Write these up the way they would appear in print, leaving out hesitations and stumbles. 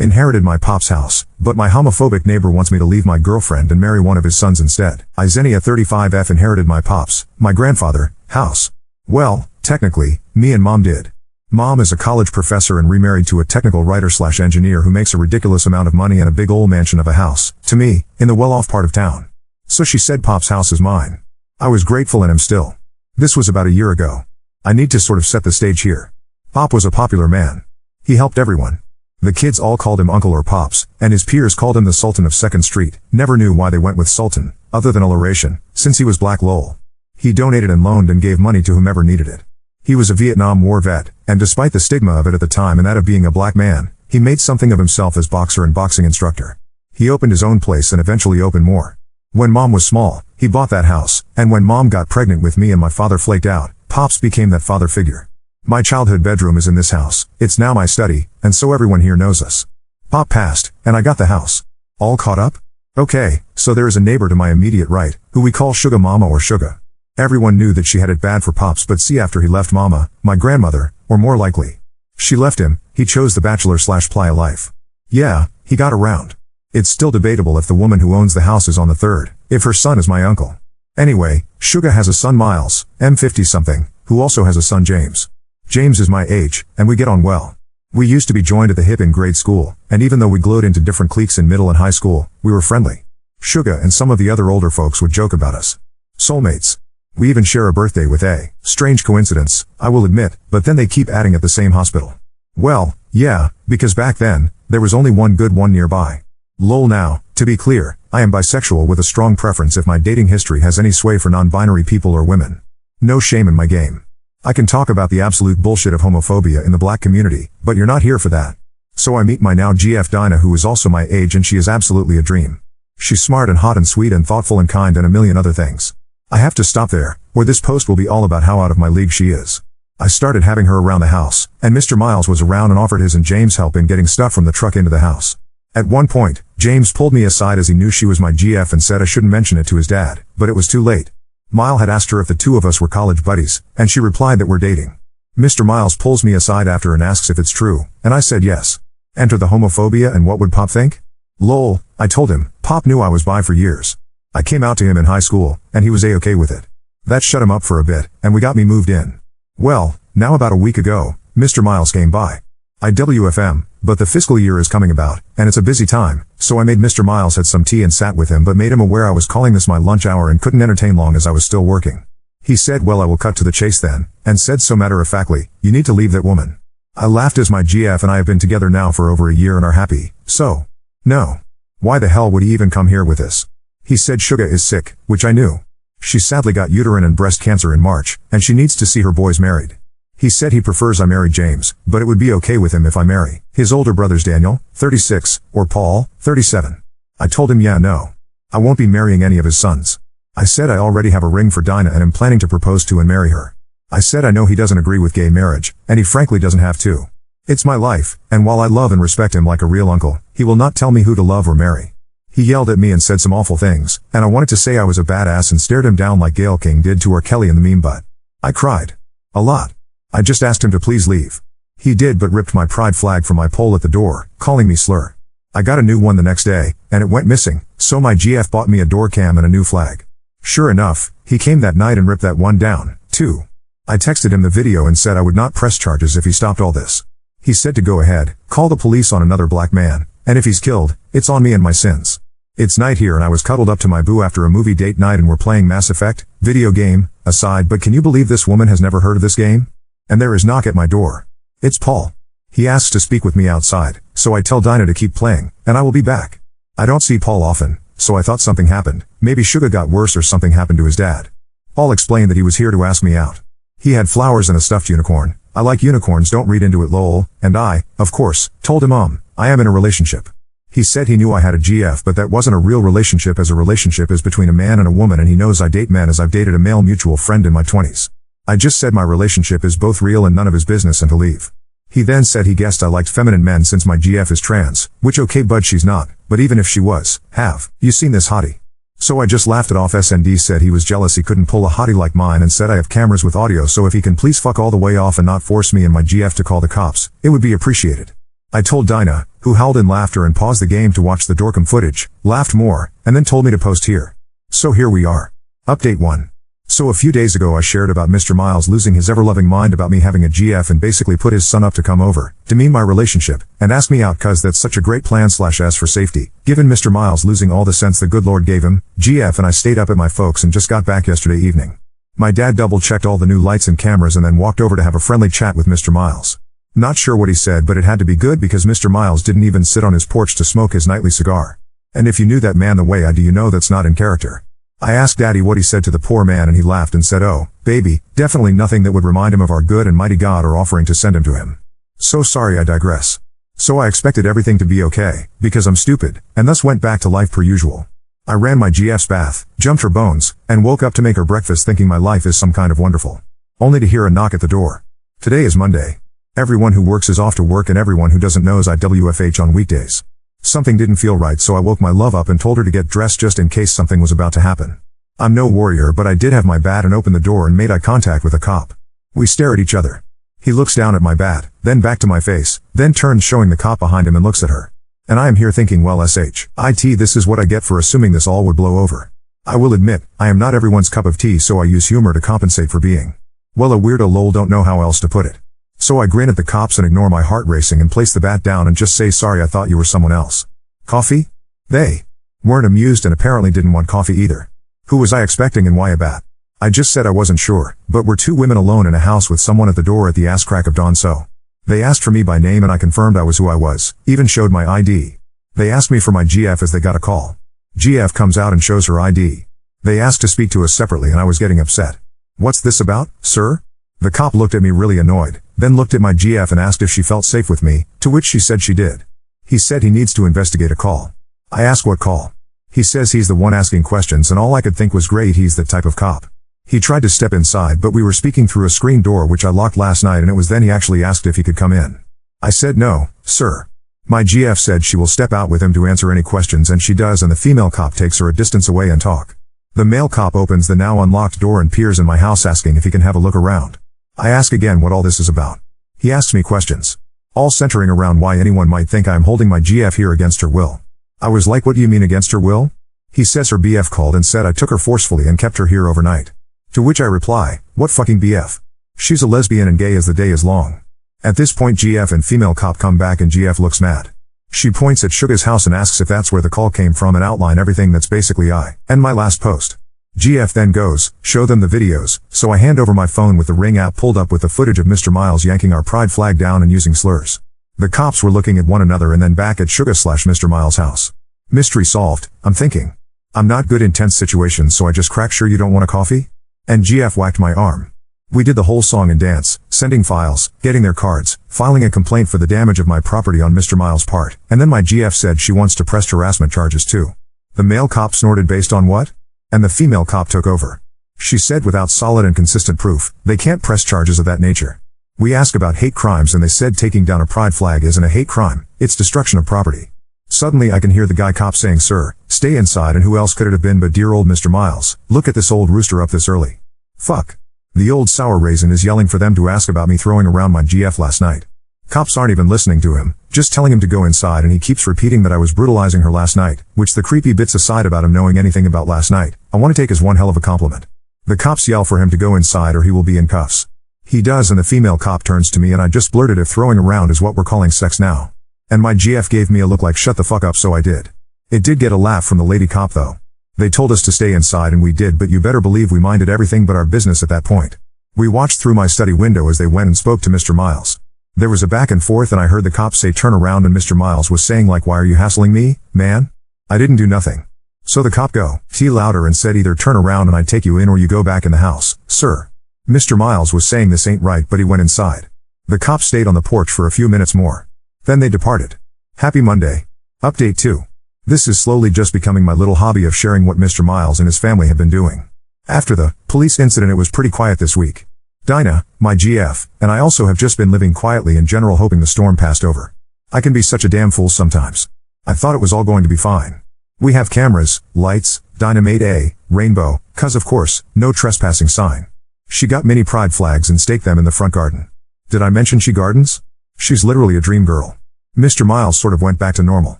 Inherited my pop's house, but my homophobic neighbor wants me to leave my girlfriend and marry one of his sons instead. Isenia 35F inherited my pop's, my grandfather, house. Well, technically, me and mom did. Mom is a college professor and remarried to a technical writer/engineer who makes a ridiculous amount of money and a big old mansion of a house, to me, in the well-off part of town. So she said pop's house is mine. I was grateful and am still. This was about a year ago. I need to sort of set the stage here. Pop was a popular man. He helped everyone. The kids all called him Uncle or Pops, and his peers called him the Sultan of 2nd Street. Never knew why they went with Sultan, other than alliteration, since he was black lol. He donated and loaned and gave money to whomever needed it. He was a Vietnam War vet, and despite the stigma of it at the time and that of being a black man, he made something of himself as boxer and boxing instructor. He opened his own place and eventually opened more. When mom was small, he bought that house, and when mom got pregnant with me and my father flaked out, Pops became that father figure. My childhood bedroom is in this house. It's now my study, and so everyone here knows us. Pop passed, and I got the house. All caught up? Okay, so there is a neighbor to my immediate right, who we call Sugar Mama or Sugar. Everyone knew that she had it bad for Pops, but see, after he left Mama, my grandmother, or more likely, she left him, he chose the bachelor/playa life. Yeah, he got around. It's still debatable if the woman who owns the house is on the third, if her son is my uncle. Anyway, Sugar has a son Miles, M50-something, who also has a son James. James is my age, and we get on well. We used to be joined at the hip in grade school, and even though we glowed into different cliques in middle and high school, we were friendly. Sugar and some of the other older folks would joke about us. Soulmates. We even share a birthday with a strange coincidence, I will admit, but then they keep adding at the same hospital. Well, yeah, because back then, there was only one good one nearby. Lol. Now, to be clear, I am bisexual with a strong preference if my dating history has any sway for non-binary people or women. No shame in my game. I can talk about the absolute bullshit of homophobia in the black community, but you're not here for that. So I meet my now GF Dinah, who is also my age, and she is absolutely a dream. She's smart and hot and sweet and thoughtful and kind and a million other things. I have to stop there, or this post will be all about how out of my league she is. I started having her around the house, and Mr. Miles was around and offered his and James' help in getting stuff from the truck into the house. At one point, James pulled me aside as he knew she was my GF and said I shouldn't mention it to his dad, but it was too late. Mile had asked her if the two of us were college buddies, and she replied that we're dating. Mr. Miles pulls me aside after and asks if it's true, and I said yes. Enter the homophobia and what would Pop think? Lol, I told him. Pop knew I was bi for years. I came out to him in high school, and he was a-okay with it. That shut him up for a bit, and we got me moved in. Well, now about a week ago, Mr. Miles came by. IWFM, but the fiscal year is coming about, and it's a busy time, so I made Mr. Miles had some tea and sat with him but made him aware I was calling this my lunch hour and couldn't entertain long as I was still working. He said, well, I will cut to the chase then, and said so matter-of-factly, you need to leave that woman. I laughed as my GF and I have been together now for over a year and are happy, so. No. Why the hell would he even come here with this? He said Sugar is sick, which I knew. She sadly got uterine and breast cancer in March, and she needs to see her boys married. He said he prefers I marry James, but it would be okay with him if I marry his older brothers Daniel, 36, or Paul, 37. I told him yeah, no. I won't be marrying any of his sons. I said I already have a ring for Dinah and am planning to propose to and marry her. I said I know he doesn't agree with gay marriage, and he frankly doesn't have to. It's my life, and while I love and respect him like a real uncle, he will not tell me who to love or marry. He yelled at me and said some awful things, and I wanted to say I was a badass and stared him down like Gayle King did to R. Kelly in the meme, but I cried. A lot. I just asked him to please leave. He did, but ripped my pride flag from my pole at the door, calling me slur. I got a new one the next day, and it went missing, so my GF bought me a door cam and a new flag. Sure enough, he came that night and ripped that one down, too. I texted him the video and said I would not press charges if he stopped all this. He said to go ahead, call the police on another black man, and if he's killed, it's on me and my sins. It's night here and I was cuddled up to my boo after a movie date night and we're playing Mass Effect, video game, aside, but can you believe this woman has never heard of this game? And there is knock at my door. It's Paul. He asks to speak with me outside, so I tell Dinah to keep playing, and I will be back. I don't see Paul often, so I thought something happened, maybe Sugar got worse or something happened to his dad. Paul explained that he was here to ask me out. He had flowers and a stuffed unicorn. I like unicorns, don't read into it lol, and I, of course, told him I am in a relationship. He said he knew I had a GF but that wasn't a real relationship as a relationship is between a man and a woman and he knows I date men as I've dated a male mutual friend in my 20s. I just said my relationship is both real and none of his business and to leave. He then said he guessed I liked feminine men since my GF is trans, which okay bud she's not, but even if she was, have you seen this hottie? So I just laughed it off. SND said he was jealous he couldn't pull a hottie like mine and said I have cameras with audio so if he can please fuck all the way off and not force me and my GF to call the cops, it would be appreciated. I told Dinah, who howled in laughter and paused the game to watch the Dorcam footage, laughed more, and then told me to post here. So here we are. Update 1. So a few days ago I shared about Mr. Miles losing his ever-loving mind about me having a GF and basically put his son up to come over, demean my relationship, and ask me out cause that's such a great plan /s for safety. Given Mr. Miles losing all the sense the good Lord gave him, GF and I stayed up at my folks and just got back yesterday evening. My dad double-checked all the new lights and cameras and then walked over to have a friendly chat with Mr. Miles. Not sure what he said, but it had to be good because Mr. Miles didn't even sit on his porch to smoke his nightly cigar. And if you knew that man the way I do, you know that's not in character. I asked Daddy what he said to the poor man and he laughed and said, "Oh, baby, definitely nothing that would remind him of our good and mighty God or offering to send him to him." So sorry, I digress. So I expected everything to be okay, because I'm stupid, and thus went back to life per usual. I ran my GF's bath, jumped her bones, and woke up to make her breakfast thinking my life is some kind of wonderful. Only to hear a knock at the door. Today is Monday. Everyone who works is off to work and everyone who doesn't knows I WFH on weekdays. Something didn't feel right, so I woke my love up and told her to get dressed just in case something was about to happen. I'm no warrior, but I did have my bat and opened the door and made eye contact with a cop. We stare at each other. He looks down at my bat, then back to my face, then turns showing the cop behind him and looks at her. And I am here thinking, well, this is what I get for assuming this all would blow over. I will admit, I am not everyone's cup of tea, so I use humor to compensate for being, well, a weirdo lol, don't know how else to put it. So I grin at the cops and ignore my heart racing and place the bat down and just say, "Sorry, I thought you were someone else." Coffee? They weren't amused and apparently didn't want coffee either. Who was I expecting and why a bat? I just said I wasn't sure, but we're two women alone in a house with someone at the door at the ass crack of dawn, so they asked for me by name and I confirmed I was who I was, even showed my ID. They asked me for my GF as they got a call. GF comes out and shows her ID. They asked to speak to us separately and I was getting upset. "What's this about, sir?" The cop looked at me really annoyed, then looked at my GF and asked if she felt safe with me, to which she said she did. He said he needs to investigate a call. I asked what call. He says he's the one asking questions and all I could think was great, he's that type of cop. He tried to step inside but we were speaking through a screen door which I locked last night and it was then he actually asked if he could come in. I said no, sir. My GF said she will step out with him to answer any questions and she does, and the female cop takes her a distance away and talk. The male cop opens the now unlocked door and peers in my house asking if he can have a look around. I ask again what all this is about. He asks me questions, all centering around why anyone might think I am holding my GF here against her will. I was like, what do you mean against her will? He says her BF called and said I took her forcefully and kept her here overnight. To which I reply, what fucking BF? She's a lesbian and gay as the day is long. At this point GF and female cop come back and GF looks mad. She points at Suga's house and asks if that's where the call came from and outline everything that's basically I and my last post. GF then goes, show them the videos, so I hand over my phone with the Ring app pulled up with the footage of Mr. Miles yanking our pride flag down and using slurs. The cops were looking at one another and then back at Sugar/Mr. Miles' house. Mystery solved, I'm thinking. I'm not good in tense situations, so I just crack, "Sure you don't want a coffee?" And GF whacked my arm. We did the whole song and dance, sending files, getting their cards, filing a complaint for the damage of my property on Mr. Miles' part, and then my GF said she wants to press harassment charges too. The male cop snorted, "Based on what?" And the female cop took over. She said without solid and consistent proof, they can't press charges of that nature. We asked about hate crimes and they said taking down a pride flag isn't a hate crime, it's destruction of property. Suddenly I can hear the guy cop saying, "Sir, stay inside," and who else could it have been but dear old Mr. Miles? Look at this old rooster up this early. Fuck. The old sour raisin is yelling for them to ask about me throwing around my GF last night. Cops aren't even listening to him, just telling him to go inside, and he keeps repeating that I was brutalizing her last night, which the creepy bits aside about him knowing anything about last night, I want to take as one hell of a compliment. The cops yell for him to go inside or he will be in cuffs. He does, and the female cop turns to me and I just blurted if throwing around is what we're calling sex now. And my GF gave me a look like shut the fuck up, so I did. It did get a laugh from the lady cop though. They told us to stay inside and we did, but you better believe we minded everything but our business at that point. We watched through my study window as they went and spoke to Mr. Miles. There was a back and forth and I heard the cop say turn around and Mr. Miles was saying like, "Why are you hassling me, man?" I didn't do nothing. So the cop go, "T louder," and said either turn around and I take you in or you go back in the house, sir. Mr. Miles was saying this ain't right, but he went inside. The cop stayed on the porch for a few minutes more. Then they departed. Happy Monday. Update 2. This is slowly just becoming my little hobby of sharing what Mr. Miles and his family have been doing. After the police incident it was pretty quiet this week. Dinah, my GF, and I also have just been living quietly in general, hoping the storm passed over. I can be such a damn fool sometimes. I thought it was all going to be fine. We have cameras, lights, Dinah made a rainbow, cause of course, no trespassing sign. She got mini pride flags and staked them in the front garden. Did I mention she gardens? She's literally a dream girl. Mr. Miles sort of went back to normal.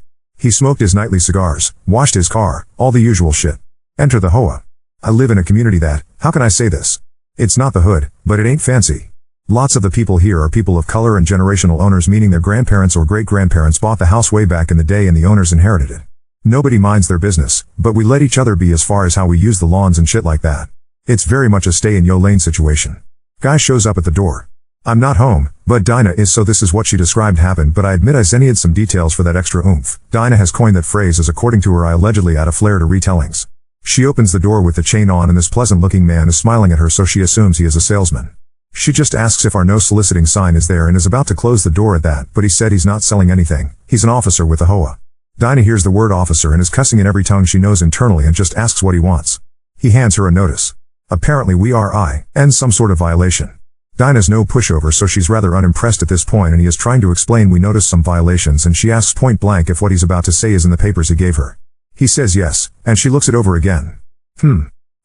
He smoked his nightly cigars, washed his car, all the usual shit. Enter the Hoa. I live in a community that, how can I say this? It's not the hood, but it ain't fancy. Lots of the people here are people of color and generational owners, meaning their grandparents or great-grandparents bought the house way back in the day and the owners inherited it. Nobody minds their business, but we let each other be as far as how we use the lawns and shit like that. It's very much a stay-in-your-lane situation. Guy shows up at the door. I'm not home, but Dinah is, so this is what she described happened, but I admit I zennied some details for that extra oomph. Dinah has coined that phrase as according to her I allegedly add a flair to retellings. She opens the door with the chain on and this pleasant-looking man is smiling at her, so she assumes he is a salesman. She just asks if our no soliciting sign is there and is about to close the door at that, but he said he's not selling anything. He's an officer with the Hoa. Dinah hears the word officer and is cussing in every tongue she knows internally and just asks what he wants. He hands her a notice. Apparently we are and some sort of violation. Dinah's no pushover, so she's rather unimpressed at this point, and he is trying to explain we noticed some violations, and she asks point blank if what he's about to say is in the papers he gave her. He says yes, and she looks it over again.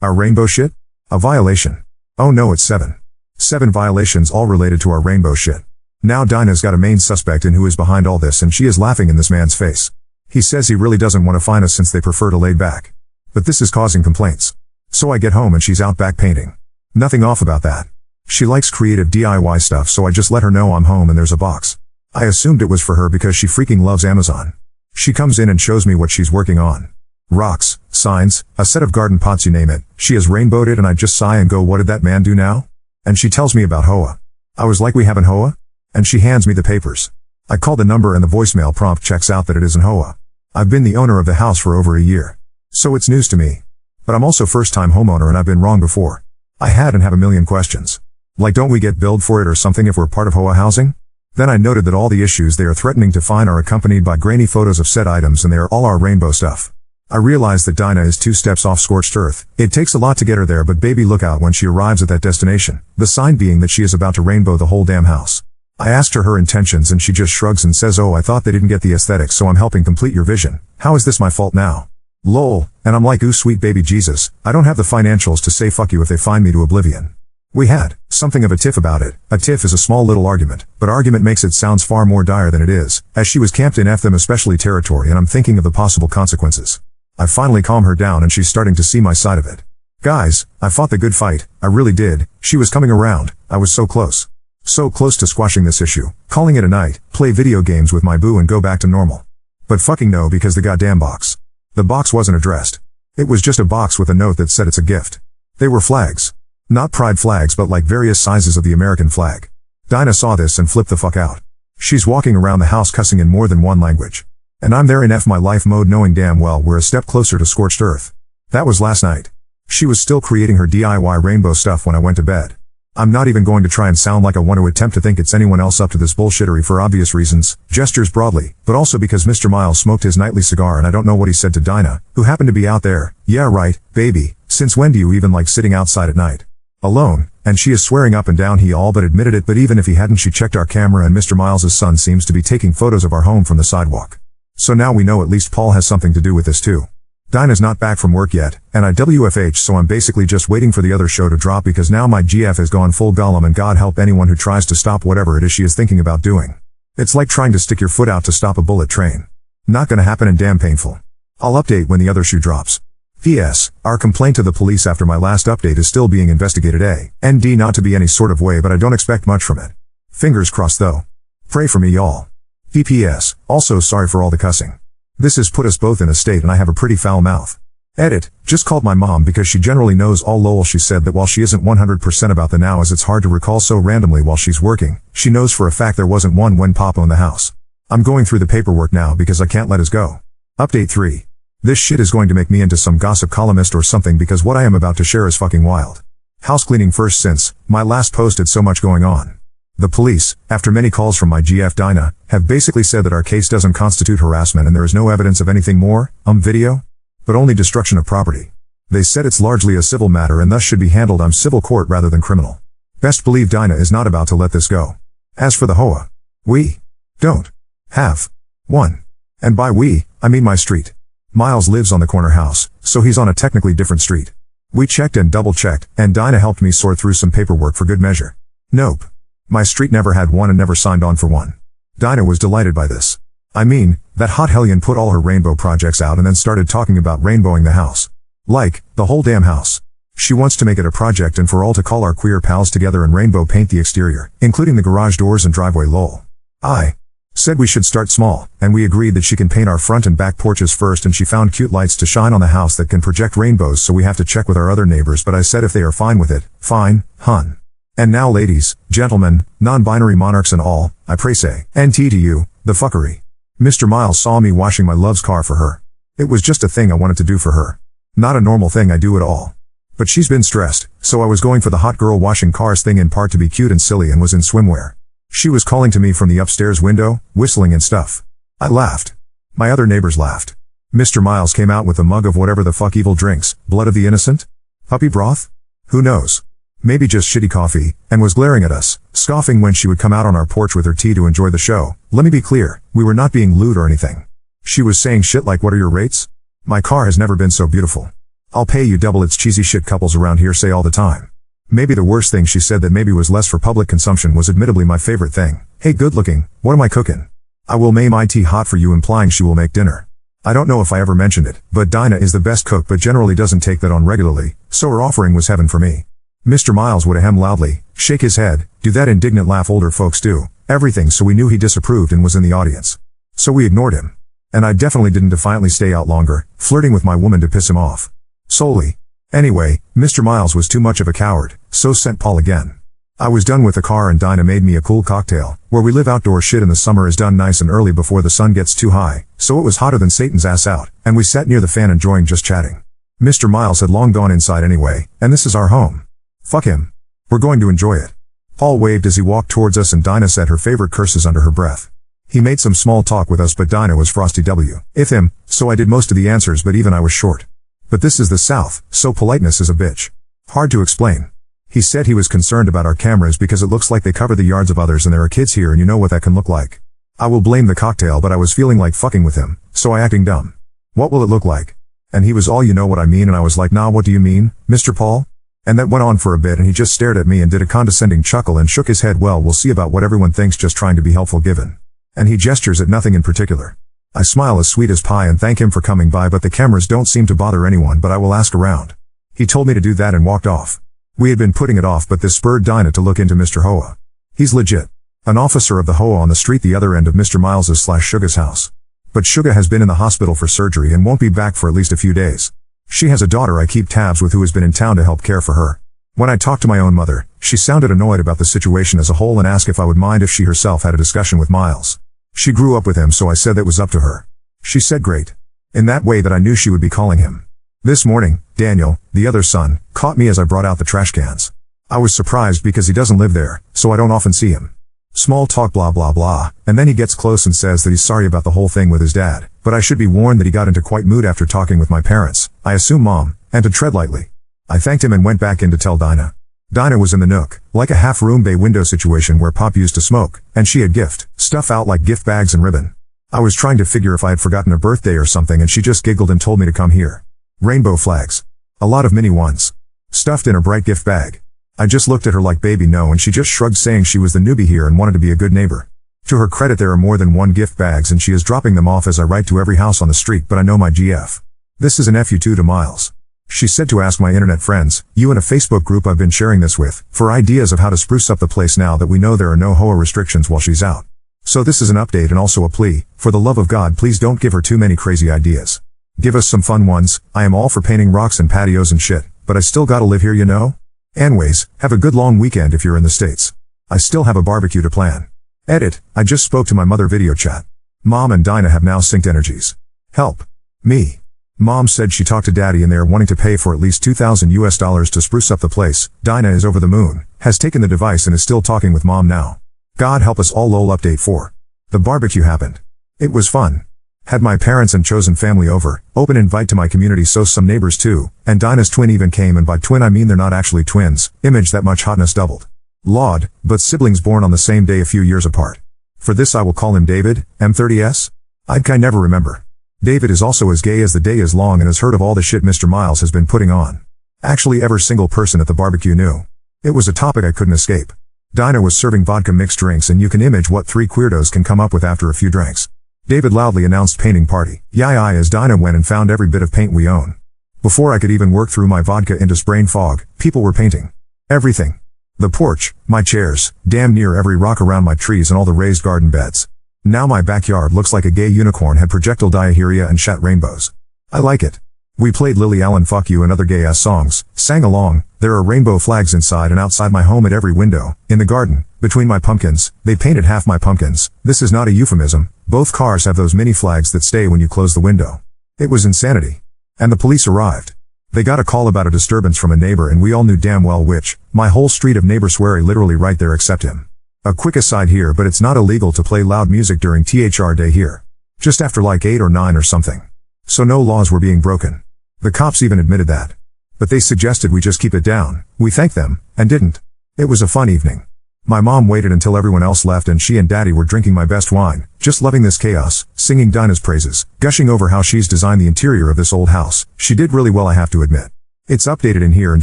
Our rainbow shit? A violation? Oh no, it's 7. 7 violations all related to our rainbow shit. Now Dinah's got a main suspect in who is behind all this, and she is laughing in this man's face. He says he really doesn't want to find us since they prefer to lay back. But this is causing complaints. So I get home and she's out back painting. Nothing off about that. She likes creative DIY stuff, so I just let her know I'm home and there's a box. I assumed it was for her because she freaking loves Amazon. She comes in and shows me what she's working on. Rocks, signs, a set of garden pots, you name it. She has rainbowed it and I just sigh and go, what did that man do now? And she tells me about Hoa. I was like, we have an Hoa? And she hands me the papers. I call the number and the voicemail prompt checks out that it is an Hoa. I've been the owner of the house for over a year. So it's news to me. But I'm also first-time homeowner and I've been wrong before. I had and have a million questions. Like, don't we get billed for it or something if we're part of Hoa housing? Then I noted that all the issues they are threatening to fine are accompanied by grainy photos of said items and they are all our rainbow stuff. I realize that Dinah is 2 steps off scorched earth. It takes a lot to get her there, but baby look out when she arrives at that destination. The sign being that she is about to rainbow the whole damn house. I asked her intentions and she just shrugs and says, oh, I thought they didn't get the aesthetics, so I'm helping complete your vision. How is this my fault now? Lol. And I'm like, ooh sweet baby Jesus, I don't have the financials to say fuck you if they fine me to oblivion. We had something of a tiff about it. A tiff is a small little argument, but argument makes it sounds far more dire than it is, as she was camped in F them especially territory and I'm thinking of the possible consequences. I finally calm her down and she's starting to see my side of it. Guys, I fought the good fight, I really did. She was coming around, I was so close. So close to squashing this issue, calling it a night, play video games with my boo and go back to normal. But fucking no, because the goddamn box. The box wasn't addressed. It was just a box with a note that said it's a gift. They were flags. Not pride flags, but like various sizes of the American flag. Dinah saw this and flipped the fuck out. She's walking around the house cussing in more than one language. And I'm there in F my life mode knowing damn well we're a step closer to scorched earth. That was last night. She was still creating her DIY rainbow stuff when I went to bed. I'm not even going to try and sound like I want to attempt to think it's anyone else up to this bullshittery for obvious reasons, gestures broadly, but also because Mr. Miles smoked his nightly cigar and I don't know what he said to Dinah, who happened to be out there. Yeah right, baby, since when do you even like sitting outside at night? Alone, and she is swearing up and down he all but admitted it, but even if he hadn't, she checked our camera and Mr. Miles's son seems to be taking photos of our home from the sidewalk. So now we know at least Paul has something to do with this too. Dinah's not back from work yet, and I WFH, so I'm basically just waiting for the other show to drop because now my GF has gone full Gollum and God help anyone who tries to stop whatever it is she is thinking about doing. It's like trying to stick your foot out to stop a bullet train. Not gonna happen and damn painful. I'll update when the other shoe drops. P.S. Our complaint to the police after my last update is still being investigated. A.N.D. not to be any sort of way, but I don't expect much from it. Fingers crossed though. Pray for me y'all. P.P.S. Also sorry for all the cussing. This has put us both in a state and I have a pretty foul mouth. Edit. Just called my mom because she generally knows all lol. She said that while she isn't 100% about the now as it's hard to recall so randomly while she's working, she knows for a fact there wasn't one when Pop owned the house. I'm going through the paperwork now because I can't let us go. Update 3. This shit is going to make me into some gossip columnist or something because what I am about to share is fucking wild. House cleaning first since my last post had so much going on. The police, after many calls from my GF Dinah, have basically said that our case doesn't constitute harassment and there is no evidence of anything more, video, but only destruction of property. They said it's largely a civil matter and thus should be handled civil court rather than criminal. Best believe Dinah is not about to let this go. As for the Hoa, we don't have one. And by we, I mean my street. Miles lives on the corner house, so he's on a technically different street. We checked and double-checked, and Dinah helped me sort through some paperwork for good measure. Nope. My street never had one and never signed on for one. Dinah was delighted by this. I mean, that hot hellion put all her rainbow projects out and then started talking about rainbowing the house. Like, the whole damn house. She wants to make it a project and for all to call our queer pals together and rainbow paint the exterior, including the garage doors and driveway lol. I said we should start small, and we agreed that she can paint our front and back porches first, and she found cute lights to shine on the house that can project rainbows, so we have to check with our other neighbors, but I said if they are fine with it, fine, hun. And now ladies, gentlemen, non-binary monarchs and all, I pray say, NT to you, the fuckery. Mr. Miles saw me washing my love's car for her. It was just a thing I wanted to do for her. Not a normal thing I do at all. But she's been stressed, so I was going for the hot girl washing cars thing in part to be cute and silly and was in swimwear. She was calling to me from the upstairs window, whistling and stuff. I laughed. My other neighbors laughed. Mr. Miles came out with a mug of whatever the fuck evil drinks, blood of the innocent? Puppy broth? Who knows? Maybe just shitty coffee, and was glaring at us, scoffing when she would come out on our porch with her tea to enjoy the show. Let me be clear, we were not being lewd or anything. She was saying shit like, what are your rates? My car has never been so beautiful. I'll pay you double. It's cheesy shit couples around here say all the time. Maybe the worst thing she said that maybe was less for public consumption was admittedly my favorite thing. Hey good looking, what am I cooking? I will make my tea hot for you, implying she will make dinner. I don't know if I ever mentioned it, but Dinah is the best cook but generally doesn't take that on regularly, so her offering was heaven for me. Mr. Miles would ahem loudly, shake his head, do that indignant laugh older folks do, everything, so we knew he disapproved and was in the audience. So we ignored him. And I definitely didn't defiantly stay out longer, flirting with my woman to piss him off. Solely. Anyway, Mr. Miles was too much of a coward, so sent Paul again. I was done with the car and Dinah made me a cool cocktail. Where we live, outdoor shit in the summer is done nice and early before the sun gets too high, so it was hotter than Satan's ass out, and we sat near the fan enjoying just chatting. Mr. Miles had long gone inside anyway, and this is our home. Fuck him. We're going to enjoy it. Paul waved as he walked towards us and Dinah said her favorite curses under her breath. He made some small talk with us but Dinah was frosty W. If him, so I did most of the answers but even I was short. But this is the South, so politeness is a bitch. Hard to explain. He said he was concerned about our cameras because it looks like they cover the yards of others and there are kids here and you know what that can look like. I will blame the cocktail but I was feeling like fucking with him, so I acting dumb. What will it look like? And he was all, you know what I mean, and I was like, nah, what do you mean, Mr. Paul? And that went on for a bit and he just stared at me and did a condescending chuckle and shook his head, well, we'll see about what everyone thinks, just trying to be helpful given. And he gestures at nothing in particular. I smile as sweet as pie and thank him for coming by, but the cameras don't seem to bother anyone, but I will ask around. He told me to do that and walked off. We had been putting it off but this spurred Dinah to look into Mr. Hoa. He's legit. An officer of the Hoa on the street the other end of Mr. Miles's/Suga's house. But Suga has been in the hospital for surgery and won't be back for at least a few days. She has a daughter I keep tabs with who has been in town to help care for her. When I talked to my own mother, she sounded annoyed about the situation as a whole and asked if I would mind if she herself had a discussion with Miles. She grew up with him, so I said that was up to her. She said great. In that way that I knew she would be calling him. This morning, Daniel, the other son, caught me as I brought out the trash cans. I was surprised because he doesn't live there, so I don't often see him. Small talk blah blah blah, and then he gets close and says that he's sorry about the whole thing with his dad, but I should be warned that he got into quite mood after talking with my parents, I assume mom, and to tread lightly. I thanked him and went back in to tell Dinah. Dinah was in the nook, like a half-room bay window situation where Pop used to smoke, and she had gift stuff out like gift bags and ribbon. I was trying to figure if I had forgotten a birthday or something and she just giggled and told me to come here. Rainbow flags. A lot of mini ones. Stuffed in a bright gift bag. I just looked at her like baby no, and she just shrugged saying she was the newbie here and wanted to be a good neighbor. To her credit, there are more than one gift bags and she is dropping them off as I write to every house on the street, but I know my GF. This is an FU2 to Miles. She said to ask my internet friends, you and a Facebook group I've been sharing this with, for ideas of how to spruce up the place now that we know there are no Hoa restrictions while she's out. So this is an update and also a plea, for the love of God please don't give her too many crazy ideas. Give us some fun ones. I am all for painting rocks and patios and shit, but I still gotta live here, you know? Anyways, have a good long weekend if you're in the States. I still have a barbecue to plan. Edit, I just spoke to my mother video chat. Mom and Dinah have now synced energies. Help. Me. Mom said she talked to Daddy and they are wanting to pay for at least $2,000 to spruce up the place. Dinah is over the moon, has taken the device and is still talking with Mom now. God help us all. Lol. Update 4. The barbecue happened. It was fun. Had my parents and chosen family over, open invite to my community, so some neighbors too, and Dinah's twin even came, and by twin I mean they're not actually twins, image that much hotness doubled. Laud, but siblings born on the same day a few years apart. For this I will call him David, M30S? I never remember. David is also as gay as the day is long and has heard of all the shit Mr. Miles has been putting on. Actually every single person at the barbecue knew. It was a topic I couldn't escape. Dinah was serving vodka mixed drinks, and you can image what three queerdos can come up with after a few drinks. David loudly announced painting party. Yai as Dinah went and found every bit of paint we own. Before I could even work through my vodka into brain fog, people were painting. Everything. The porch, my chairs, damn near every rock around my trees, and all the raised garden beds. Now my backyard looks like a gay unicorn had projectile diarrhea and shat rainbows. I like it. We played Lily Allen Fuck You and other gay ass songs, sang along. There are rainbow flags inside and outside my home at every window. In the garden, between my pumpkins, they painted half my pumpkins. This is not a euphemism. Both cars have those mini flags that stay when you close the window. It was insanity. And the police arrived. They got a call about a disturbance from a neighbor, and we all knew damn well which. My whole street of neighbor sweary literally right there except him. A quick aside here, but it's not illegal to play loud music during THR day here. Just after like 8 or 9 or something. So no laws were being broken. The cops even admitted that. But they suggested we just keep it down. We thanked them, and didn't. It was a fun evening. My mom waited until everyone else left, and she and daddy were drinking my best wine, just loving this chaos, singing Dinah's praises, gushing over how she's designed the interior of this old house. She did really well, I have to admit. It's updated in here and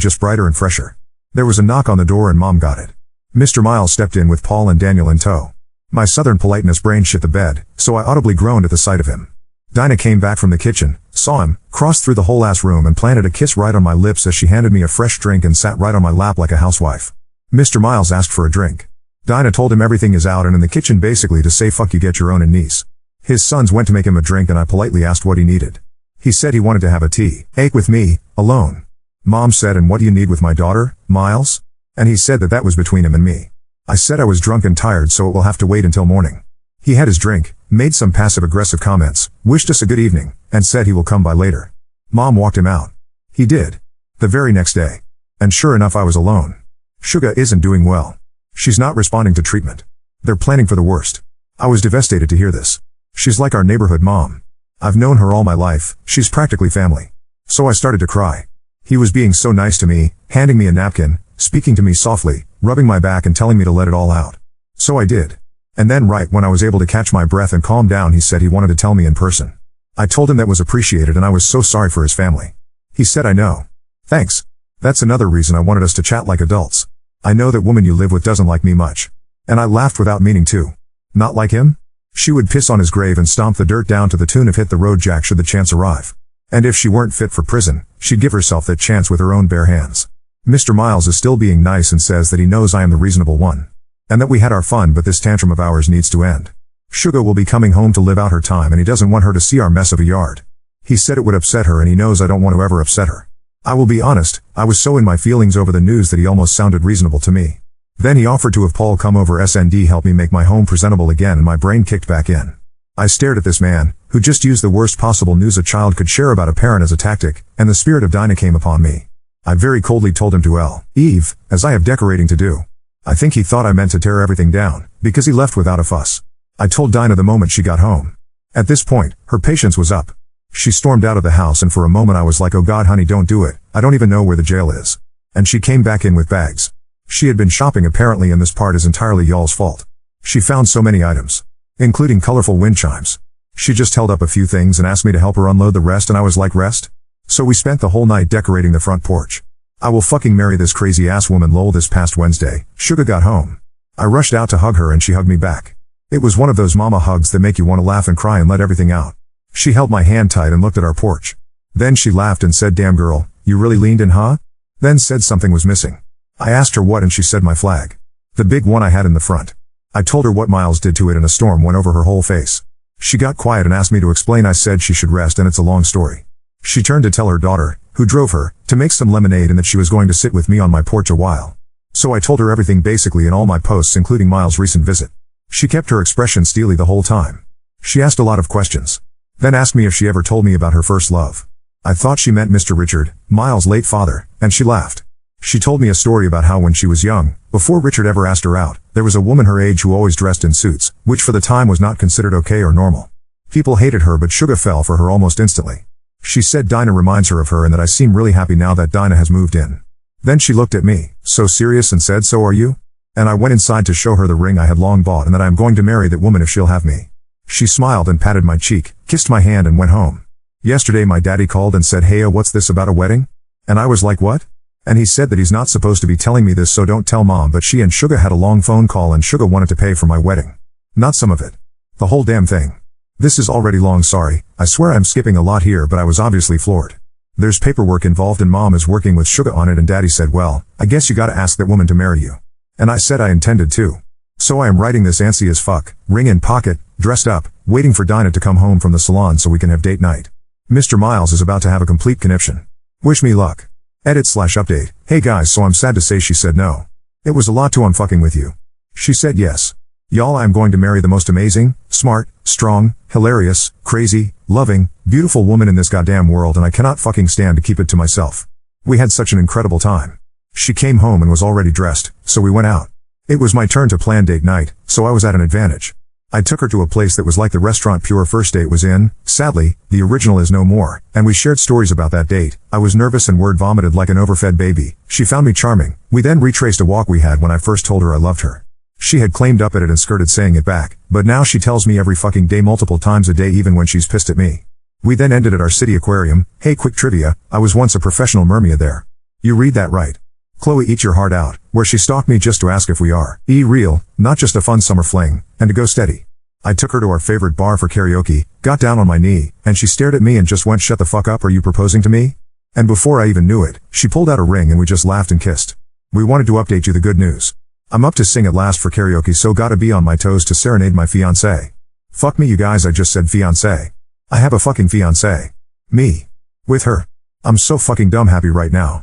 just brighter and fresher. There was a knock on the door and Mom got it. Mr. Miles stepped in with Paul and Daniel in tow. My southern politeness brain shit the bed, so I audibly groaned at the sight of him. Dinah came back from the kitchen, saw him, crossed through the whole ass room and planted a kiss right on my lips as she handed me a fresh drink and sat right on my lap like a housewife. Mr. Miles asked for a drink. Dinah told him everything is out and in the kitchen, basically to say fuck you, get your own and niece. His sons went to make him a drink and I politely asked what he needed. He said he wanted to have a tea, ache with me, alone. Mom said, and what do you need with my daughter, Miles? And he said that was between him and me. I said I was drunk and tired, so it will have to wait until morning. He had his drink, made some passive-aggressive comments, wished us a good evening, and said he will come by later. Mom walked him out. He did. The very next day. And sure enough, I was alone. Suga isn't doing well. She's not responding to treatment. They're planning for the worst. I was devastated to hear this. She's like our neighborhood mom. I've known her all my life, she's practically family. So I started to cry. He was being so nice to me, handing me a napkin, speaking to me softly, rubbing my back and telling me to let it all out. So I did. And then right when I was able to catch my breath and calm down, he said he wanted to tell me in person. I told him that was appreciated and I was so sorry for his family. He said, I know. Thanks. That's another reason I wanted us to chat like adults. I know that woman you live with doesn't like me much. And I laughed without meaning to. Not like him? She would piss on his grave and stomp the dirt down to the tune of Hit the Road Jack should the chance arrive. And if she weren't fit for prison, she'd give herself that chance with her own bare hands. Mr. Miles is still being nice and says that he knows I am the reasonable one. And that we had our fun, but this tantrum of ours needs to end. Suga will be coming home to live out her time and he doesn't want her to see our mess of a yard. He said it would upset her and he knows I don't want to ever upset her. I will be honest, I was so in my feelings over the news that he almost sounded reasonable to me. Then he offered to have Paul come over SND help me make my home presentable again, and my brain kicked back in. I stared at this man, who just used the worst possible news a child could share about a parent as a tactic, and the spirit of Dinah came upon me. I very coldly told him to leave, as I have decorating to do. I think he thought I meant to tear everything down, because he left without a fuss. I told Dinah the moment she got home. At this point, her patience was up. She stormed out of the house and for a moment I was like, oh God honey, don't do it, I don't even know where the jail is. And she came back in with bags. She had been shopping apparently, and this part is entirely y'all's fault. She found so many items. Including colorful wind chimes. She just held up a few things and asked me to help her unload the rest, and I was like, rest? So we spent the whole night decorating the front porch. I will fucking marry this crazy ass woman lol. This past Wednesday, Suga got home. I rushed out to hug her and she hugged me back. It was one of those mama hugs that make you want to laugh and cry and let everything out. She held my hand tight and looked at our porch. Then she laughed and said, damn girl, you really leaned in, huh? Then said something was missing. I asked her what and she said my flag. The big one I had in the front. I told her what Miles did to it and a storm went over her whole face. She got quiet and asked me to explain. I said she should rest and it's a long story. She turned to tell her daughter, who drove her, to make some lemonade and that she was going to sit with me on my porch a while. So I told her everything basically in all my posts, including Miles' recent visit. She kept her expression steely the whole time. She asked a lot of questions. Then asked me if she ever told me about her first love. I thought she meant Mr. Richard, Miles' late father, and she laughed. She told me a story about how when she was young, before Richard ever asked her out, there was a woman her age who always dressed in suits, which for the time was not considered okay or normal. People hated her but Suga fell for her almost instantly. She said Dinah reminds her of her and that I seem really happy now that Dinah has moved in. Then she looked at me, so serious, and said, so are you? And I went inside to show her the ring I had long bought and that I am going to marry that woman if she'll have me. She smiled and patted my cheek, kissed my hand and went home. Yesterday my daddy called and said, hey, what's this about a wedding? And I was like, what? And he said that he's not supposed to be telling me this, so don't tell mom, but she and Suga had a long phone call and Suga wanted to pay for my wedding. Not some of it. The whole damn thing. This is already long, sorry. I swear I'm skipping a lot here, but I was obviously floored. There's paperwork involved and mom is working with Suga on it, and daddy said, well, I guess you gotta ask that woman to marry you. And I said I intended to. So I am writing this antsy as fuck, ring in pocket, dressed up, waiting for Dinah to come home from the salon so we can have date night. Mr. Miles is about to have a complete conniption. Wish me luck. Edit/update. Hey guys, so I'm sad to say she said no. It was a lot to unfucking with you. She said yes. Y'all, I'm going to marry the most amazing, smart, strong, hilarious, crazy, loving, beautiful woman in this goddamn world, and I cannot fucking stand to keep it to myself. We had such an incredible time. She came home and was already dressed, so we went out. It was my turn to plan date night, so I was at an advantage. I took her to a place that was like the restaurant Pure First Date was in. Sadly, the original is no more, and we shared stories about that date. I was nervous and word vomited like an overfed baby. She found me charming. We then retraced a walk we had when I first told her I loved her. She had claimed up at it and skirted saying it back, but now she tells me every fucking day, multiple times a day, even when she's pissed at me. We then ended at our city aquarium. Hey, quick trivia, I was once a professional mermaid there. You read that right. Chloe, eat your heart out, where she stalked me just to ask if we are real, not just a fun summer fling, and to go steady. I took her to our favorite bar for karaoke, got down on my knee, and she stared at me and just went, shut the fuck up, are you proposing to me? And before I even knew it, she pulled out a ring and we just laughed and kissed. We wanted to update you the good news. I'm up to sing at last for karaoke, so gotta be on my toes to serenade my fiancé. Fuck me, you guys, I just said fiancé. I have a fucking fiancé. Me. With her. I'm so fucking dumb happy right now.